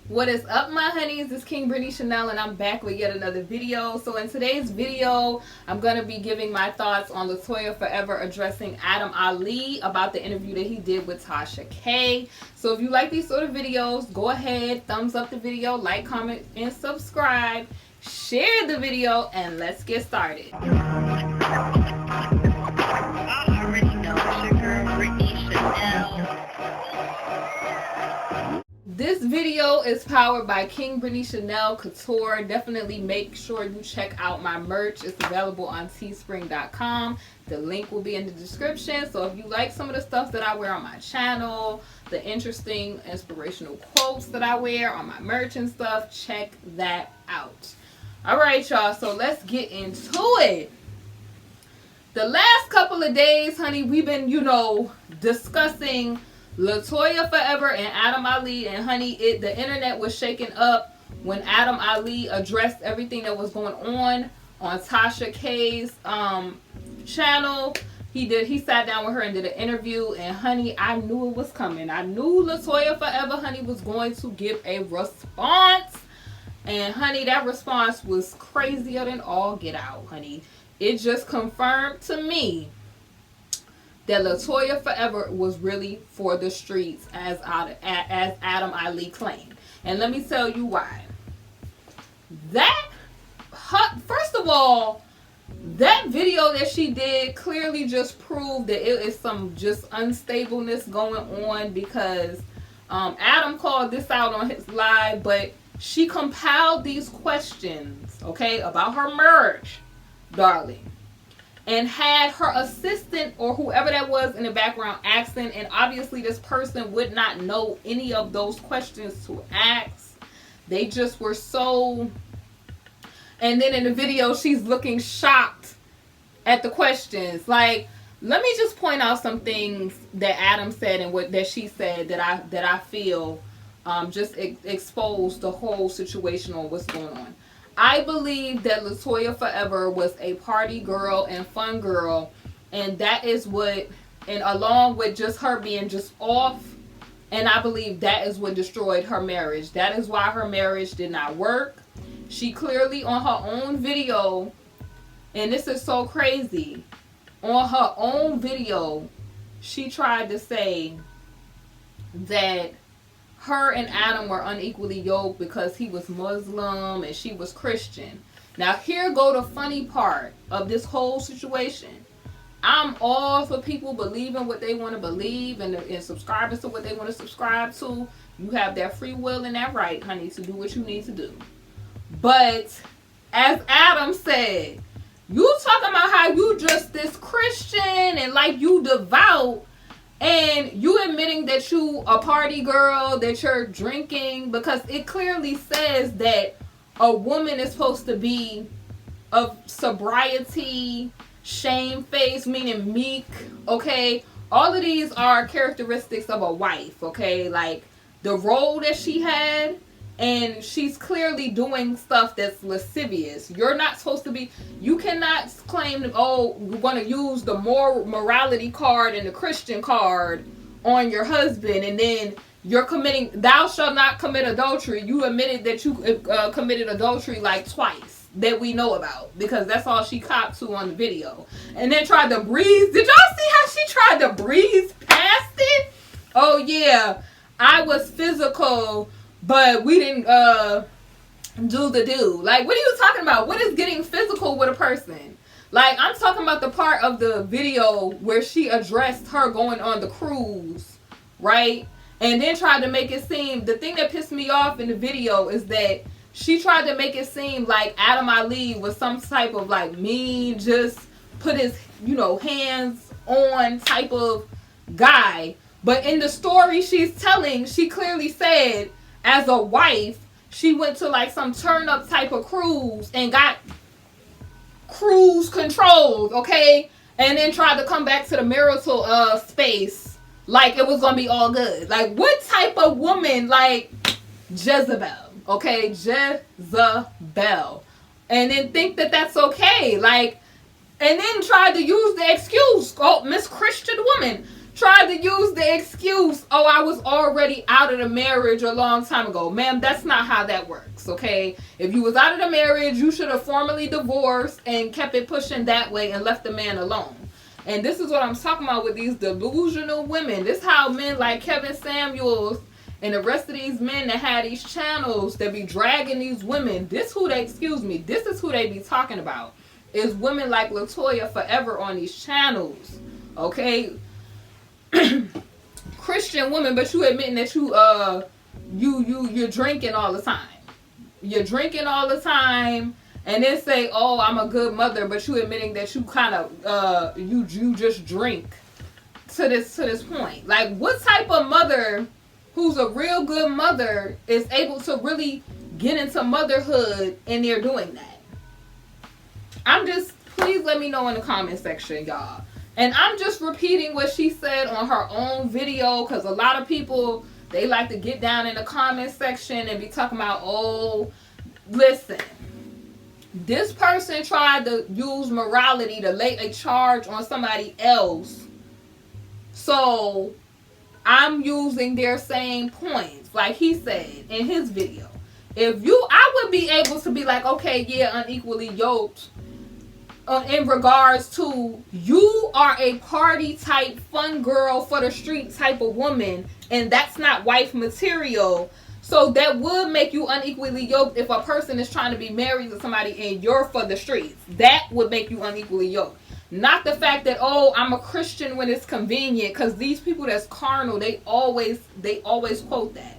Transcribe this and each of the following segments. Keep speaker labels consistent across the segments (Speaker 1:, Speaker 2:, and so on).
Speaker 1: What is up, my honeys? It's KingBritneyChanel and I'm back with yet another video. So in today's video, I'm going to be giving my thoughts on LaToya forever addressing Adam Ali about the interview that he did with TashaK. So if you like these sort of videos, go ahead, thumbs up the video, like, comment, and subscribe. Share the video and let's get started. This video is powered by KingBritneyChanel Couture. Definitely make sure you check out my merch. It's available on teespring.com. The link will be in the description. So if you like some of the stuff that I wear on my channel, the interesting inspirational quotes that I wear on my merch and stuff, check that out. Alright, y'all, so let's get into it. The last couple of days, honey, we've been, discussing LaToya forever and Adam Ali, and honey, the internet was shaken up when Adam Ali addressed everything that was going on TashaK's channel. He sat down with her and did an interview, and honey, I knew it was coming. I knew LaToya forever, honey, was going to give a response, and honey, that response was crazier than all get out, honey. It just confirmed to me that LaToya forever was really for the streets, as Adam Ali claimed. And let me tell you why. First of all, that video that she did clearly just proved that it is some just unstableness going on, because Adam called this out on his live, but she compiled these questions, okay, about her marriage, darling, and had her assistant or whoever that was in the background asking, and obviously this person would not know any of those questions to ask. They just were so... And then in the video, she's looking shocked at the questions. Like, let me just point out some things that Adam said and that she said that I feel just exposed the whole situation on what's going on. I believe that LaToya forever was a party girl and fun girl, and that is what, and along with just her being just off, and I believe that is what destroyed her marriage. That is why her marriage did not work. She clearly on her own video, and this is so crazy, on her own video, she tried to say that her and Adam were unequally yoked because he was Muslim and she was Christian. Now here go the funny part of this whole situation. I'm all for people believing what they want to believe and subscribing to what they want to subscribe to. You have that free will and that right, honey, to do what you need to do. But as Adam said, you talking about how you just this Christian and like you devout, and you admitting that you a party girl, that you're drinking, because it clearly says that a woman is supposed to be of sobriety, shamefaced, meaning meek, okay? All of these are characteristics of a wife, okay? Like the role that she had, and she's clearly doing stuff that's lascivious. You're not supposed to be, you cannot claim, oh, we're going to use the morality card and the Christian card on your husband, and then you're committing, thou shalt not commit adultery. You admitted that you committed adultery like twice that we know about, because that's all she copped to on the video. And then tried to breeze. Did y'all see how she tried to breeze past it? Oh yeah, I was physical, but we didn't do the do. Like, what are you talking about? What is getting physical with a person? Like, I'm talking about the part of the video where she addressed her going on the cruise, right? And then tried to make it seem, the thing that pissed me off in the video is that she tried to make it seem like Adam Ali was some type of like mean, just put his, hands on type of guy. But in the story she's telling, she clearly said, as a wife, she went to like some turn up type of cruise and got cruise controlled, okay? And then tried to come back to the marital space like it was gonna be all good. Like, what type of woman, like Jezebel, okay? Jezebel. And then think that that's okay. Like, and then tried to use the excuse, oh, Miss Christian woman. tried to use the excuse, oh, I was already out of the marriage a long time ago. Ma'am, that's not how that works, okay? If you was out of the marriage, you should have formally divorced and kept it pushing that way and left the man alone. And this is what I'm talking about with these delusional women. This is how men like Kevin Samuels and the rest of these men that had these channels that be dragging these women, this is who they be talking about. Is women like LaToya forever on these channels, okay? Christian women, but you admitting that you're drinking all the time. You're drinking all the time, and then say, "Oh, I'm a good mother," but you admitting that you kind of you just drink to this point. Like, what type of mother who's a real good mother is able to really get into motherhood and they're doing that? Please let me know in the comment section, y'all. And I'm just repeating what she said on her own video, because a lot of people, they like to get down in the comment section and be talking about, oh, listen, this person tried to use morality to lay a charge on somebody else. So I'm using their same points, like he said in his video. I would be able to be like, okay, yeah, unequally yoked. In regards to, you are a party type, fun girl for the street type of woman, and that's not wife material. So that would make you unequally yoked if a person is trying to be married to somebody and you're for the streets. That would make you unequally yoked. Not the fact that, oh, I'm a Christian when it's convenient, because these people that's carnal, they always quote that.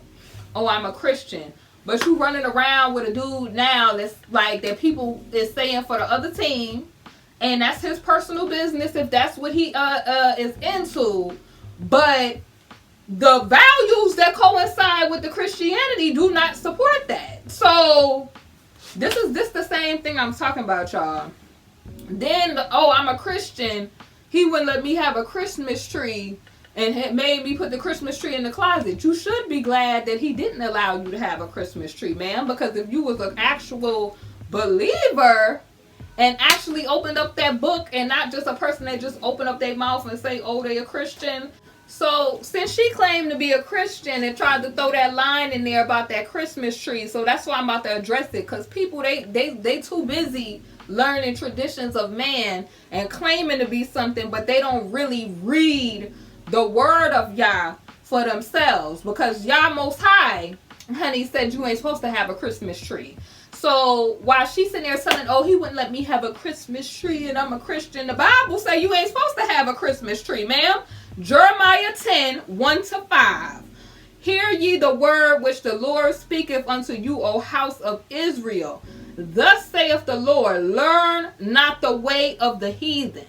Speaker 1: Oh, I'm a Christian. But you running around with a dude now that's like, that people is saying for the other team, and that's his personal business if that's what he is into. But the values that coincide with the Christianity do not support that. So this the same thing I'm talking about, y'all. Then, oh, I'm a Christian. He wouldn't let me have a Christmas tree and it made me put the Christmas tree in the closet. You should be glad that he didn't allow you to have a Christmas tree, ma'am. Because if you was an actual believer and actually opened up that book, and not just a person that just opened up their mouth and say, oh, they a Christian. So since she claimed to be a Christian and tried to throw that line in there about that Christmas tree, so that's why I'm about to address it. Because people, they too busy learning traditions of man and claiming to be something, but they don't really read the word of Yah for themselves. Because Yah Most High, honey, said you ain't supposed to have a Christmas tree. So while she's sitting there telling, oh, he wouldn't let me have a Christmas tree and I'm a Christian, the Bible say you ain't supposed to have a Christmas tree, ma'am. Jeremiah 10, 1-5. Hear ye the word which the Lord speaketh unto you, O house of Israel. Thus saith the Lord, learn not the way of the heathen,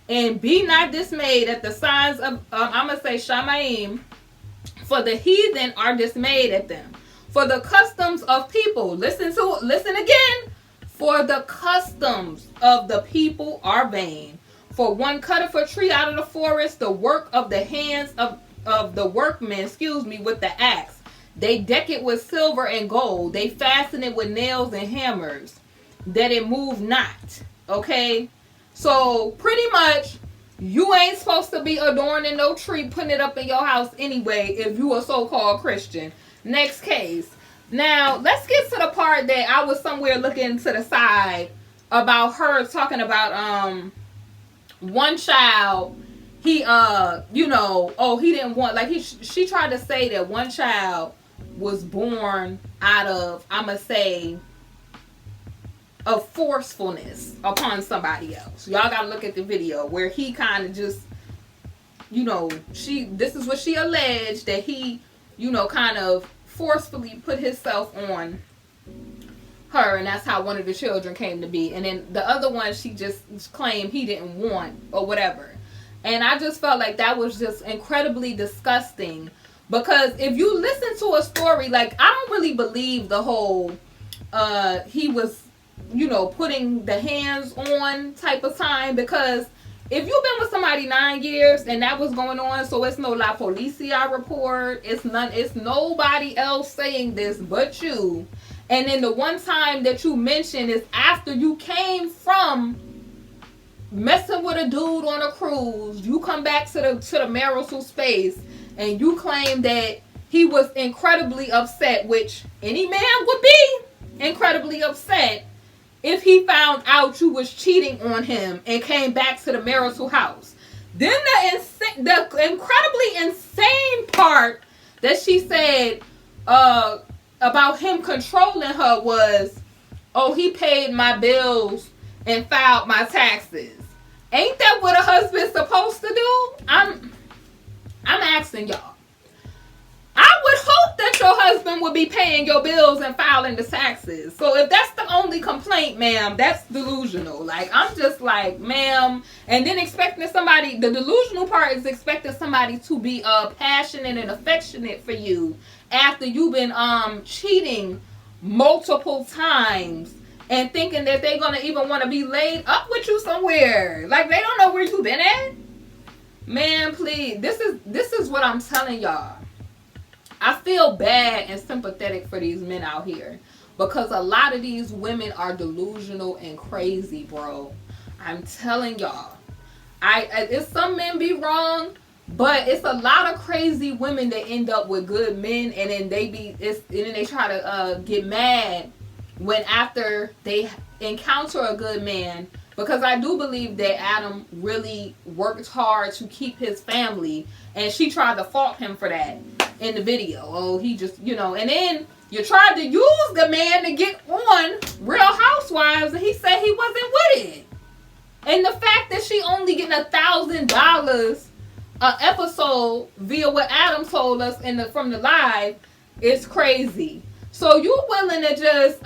Speaker 1: and be not dismayed at the signs of, I'm going to say Shamaim, for the heathen are dismayed at them. For the customs of people, listen again, for the customs of the people are vain. For one cutteth a tree out of the forest, the work of the hands of the workmen, with the axe. They deck it with silver and gold. They fasten it with nails and hammers, that it move not. Okay? So, pretty much, you ain't supposed to be adorning no tree, putting it up in your house anyway, if you a so-called Christian. Next case. Now, let's get to the part that I was somewhere looking to the side about her talking about, one child, he, he didn't want, like, she tried to say that one child was born out of, I'ma say, of forcefulness upon somebody else. Y'all gotta look at the video where he kind of just, this is what she alleged, that he, kind of forcefully put himself on her, and that's how one of the children came to be. And then the other one, she just claimed he didn't want or whatever. And I just felt like that was just incredibly disgusting, because if you listen to a story, like, I don't really believe the whole he was putting the hands on type of time, because if you've been with somebody 9 years and that was going on, so it's no La Policia report, it's nobody else saying this but you. And then the one time that you mentioned is after you came from messing with a dude on a cruise. You come back to the marital space and you claim that he was incredibly upset, which any man would be incredibly upset if he found out you was cheating on him and came back to the marital house. Then the incredibly insane part that she said about him controlling her was, oh, he paid my bills and filed my taxes. Ain't that what a husband's supposed to do? I'm asking y'all. I would hope that your husband would be paying your bills and filing the taxes. So if that's the only complaint, ma'am, that's delusional. Like, I'm just like, ma'am. And then expecting somebody, the delusional part is expecting somebody to be passionate and affectionate for you after you've been cheating multiple times and thinking that they're going to even want to be laid up with you somewhere. Like, they don't know where you've been at. Man, please. This is what I'm telling y'all. I feel bad and sympathetic for these men out here because a lot of these women are delusional and crazy, bro. I'm telling y'all. It's some men be wrong, but it's a lot of crazy women that end up with good men, and then they try to get mad when after they encounter a good man, because I do believe that Adam really worked hard to keep his family, and she tried to fault him for that in the video. Oh, he just, and then you tried to use the man to get on Real Housewives, and he said he wasn't with it. And the fact that she only getting $1,000 an episode via what Adam told us from the live is crazy. So you willing to just,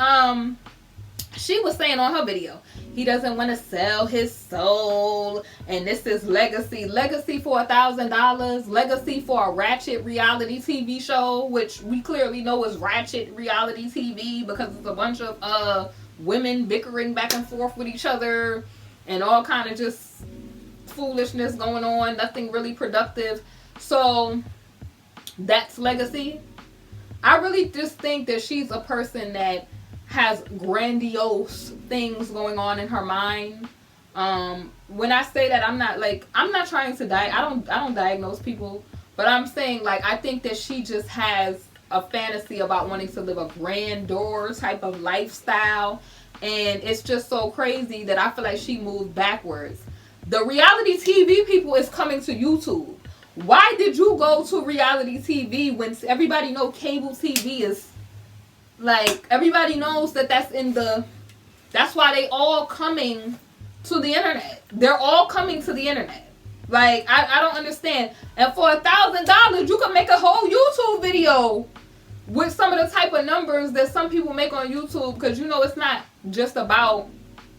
Speaker 1: she was saying on her video, he doesn't want to sell his soul, and this is legacy for $1,000, legacy for a ratchet reality TV show, which we clearly know is ratchet reality TV because it's a bunch of women bickering back and forth with each other and all kind of just foolishness going on, nothing really productive. So that's legacy. I really just think that she's a person that has grandiose things going on in her mind. When I say that, I'm not trying to I don't diagnose people, but I'm saying, like, I think that she just has a fantasy about wanting to live a grandeur type of lifestyle, and it's just so crazy that I feel like she moved backwards. The reality TV people is coming to YouTube. Why did you go to reality TV when everybody know cable TV is, like, everybody knows that's why they all coming to the internet. They're all coming to the internet. Like, I don't understand. And for $1,000, you can make a whole YouTube video with some of the type of numbers that some people make on YouTube, because it's not just about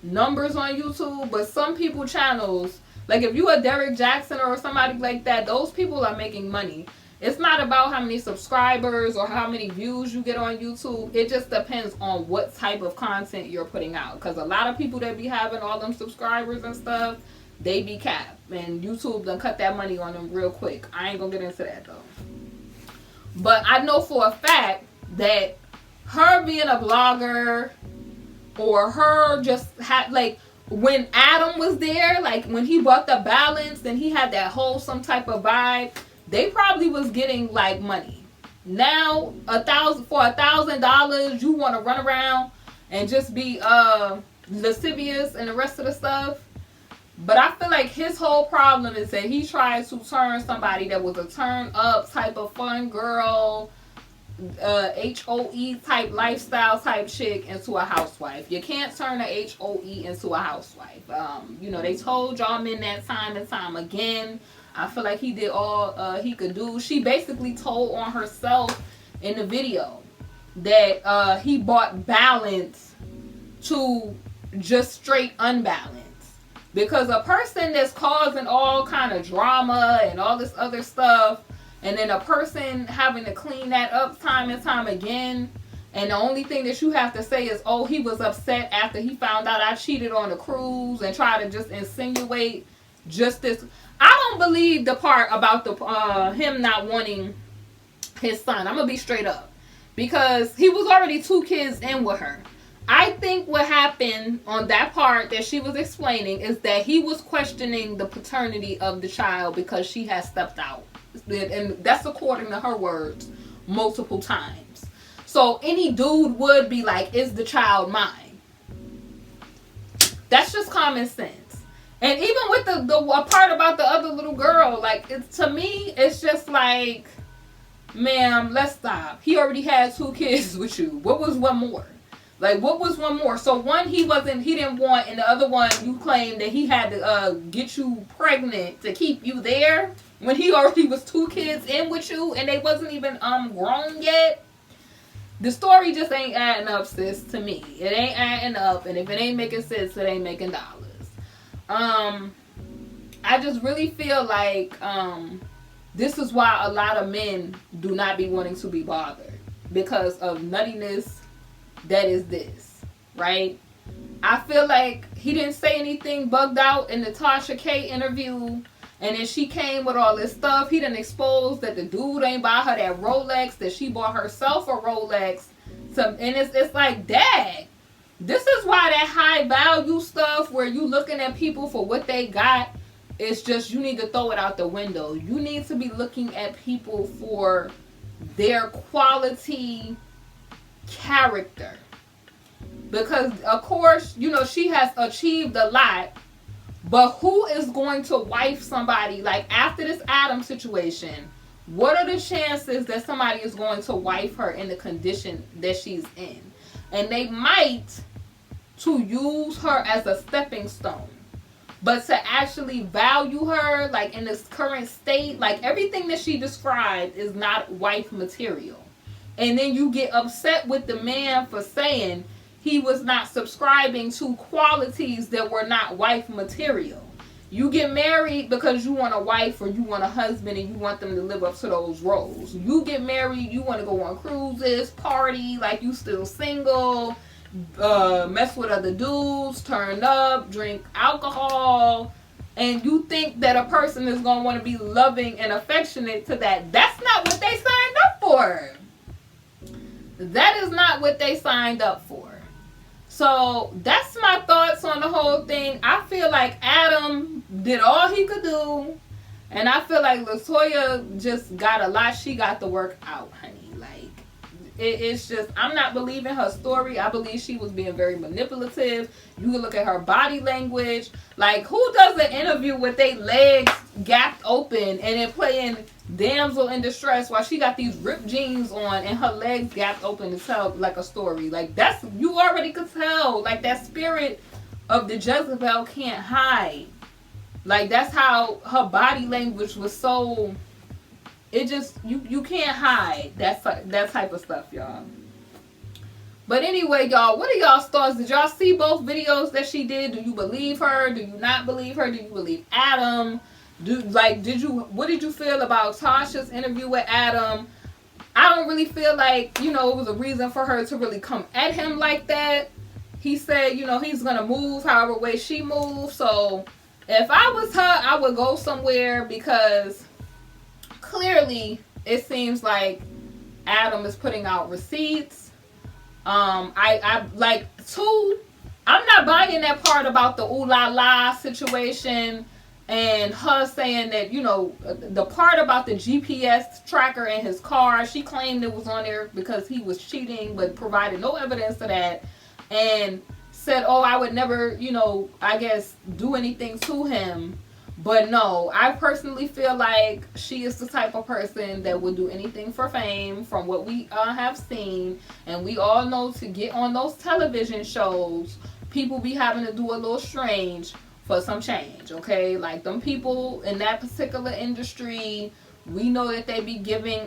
Speaker 1: numbers on YouTube, but some people channels, like if you a Derek Jackson or somebody like that, those people are making money. It's not about how many subscribers or how many views you get on YouTube. It just depends on what type of content you're putting out. Because a lot of people that be having all them subscribers and stuff, they be capped. And YouTube done cut that money on them real quick. I ain't going to get into that though. But I know for a fact that her being a blogger, or her just like when Adam was there, like when he bought the balance and he had that wholesome type of vibe, they probably was getting like money. Now for $1,000, you want to run around and just be lascivious and the rest of the stuff. But I feel like his whole problem is that he tried to turn somebody that was a turn up type of fun girl, HOE type lifestyle type chick into a housewife. You can't turn a HOE into a housewife. They told y'all men that time and time again. I feel like he did all he could do. She basically told on herself in the video that he bought balance to just straight unbalance. Because a person that's causing all kind of drama and all this other stuff, and then a person having to clean that up time and time again, and the only thing that you have to say is, oh, he was upset after he found out I cheated on the cruise, and try to just insinuate just this. I don't believe the part about the him not wanting his son. I'm going to be straight up. Because he was already 2 kids in with her. I think what happened on that part that she was explaining is that he was questioning the paternity of the child because she has stepped out. And that's according to her words multiple times. So any dude would be like, is the child mine? That's just common sense. And even with the part about the other little girl, like, to me, it's just like, ma'am, let's stop. He already had 2 kids with you. What was one more? Like, what was one more? So one he didn't want, and the other one you claimed that he had to get you pregnant to keep you there when he already was 2 kids in with you and they wasn't even grown yet. The story just ain't adding up, sis, to me. It ain't adding up, and if it ain't making sense, it ain't making dollars. I just really feel like this is why a lot of men do not be wanting to be bothered, because of nuttiness that is this, right? I feel like he didn't say anything bugged out in the TashaK interview, and then she came with all this stuff. He done exposed that the dude ain't buy her that Rolex, that she bought herself a Rolex. And it's like, dang, this is why that high value stuff where you looking at people for what they got, it's just, you need to throw it out the window. You need to be looking at people for their quality character, because of course, you know, she has achieved a lot, but who is going to wife somebody like after this Adam situation? What are the chances that somebody is going to wife her in the condition that she's in? And they might to use her as a stepping stone, but to actually value her like in this current state, like everything that she described is not wife material. And then you get upset with the man for saying he was not subscribing to qualities that were not wife material. You get married because you want a wife or you want a husband and you want them to live up to those roles. You get married, you want to go on cruises, party like you still single, mess with other dudes, turn up, drink alcohol, and you think that a person is going to want to be loving and affectionate to that. That's not what they signed up for. That is not what they signed up for. So that's my thoughts on the whole thing. I feel like Adam did all he could do, and I feel like LaToya just got a lot she got to work out, honey. Like, it's just, I'm not believing her story. I believe she was being very manipulative. You can look at her body language. Like, who does an interview with their legs gapped open and then playing damsel in distress while she got these ripped jeans on and her legs gapped open to tell like a story? Like, that's, you already could tell, like, that spirit of the Jezebel can't hide. Like, that's how her body language was so, it just, you can't hide that type of stuff, y'all. But anyway, y'all, what are y'all's thoughts? Did y'all see both videos that she did? Do you believe her? Do you not believe her? Do you believe Adam? What did you feel about Tasha's interview with Adam? I don't really feel like, you know, it was a reason for her to really come at him like that. He said, you know, he's going to move however way she moves. So if I was her, I would go somewhere, because clearly it seems like Adam is putting out receipts. I'm not buying that part about the ooh la la situation and her saying that, you know, the part about the GPS tracker in his car, she claimed it was on there because he was cheating, but provided no evidence of that, and said, oh, I would never, you know, I guess do anything to him. But no, I personally feel like she is the type of person that would do anything for fame, from what we have seen. And we all know, to get on those television shows, people be having to do a little strange for some change, okay? Like, them people in that particular industry, we know that they be giving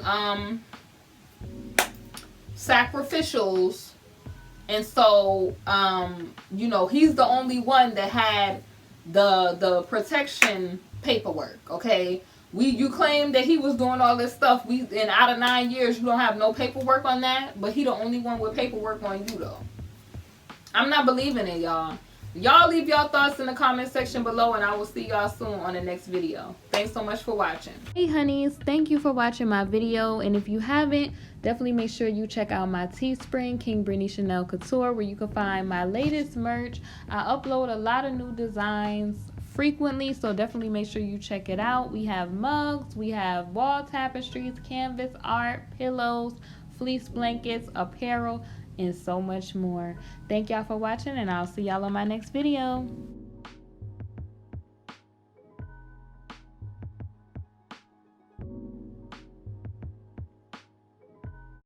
Speaker 1: sacrificials. And so, you know, he's the only one that had the protection paperwork, okay? You claim that he was doing all this stuff, and out of 9 years you don't have no paperwork on that, but he the only one with paperwork on you, though. I'm not believing it, y'all. Y'all leave y'all thoughts in the comment section below, and I will see y'all soon on the next video. Thanks so much for watching. Hey honeys, thank you for watching my video, and if you haven't, definitely make sure you check out my Teespring, KingBritneyChanel Couture, where you can find my latest merch. I upload a lot of new designs frequently, so definitely make sure you check it out. We have mugs, we have wall tapestries, canvas art, pillows, fleece blankets, apparel, and so much more. Thank y'all for watching, and I'll see y'all on my next video.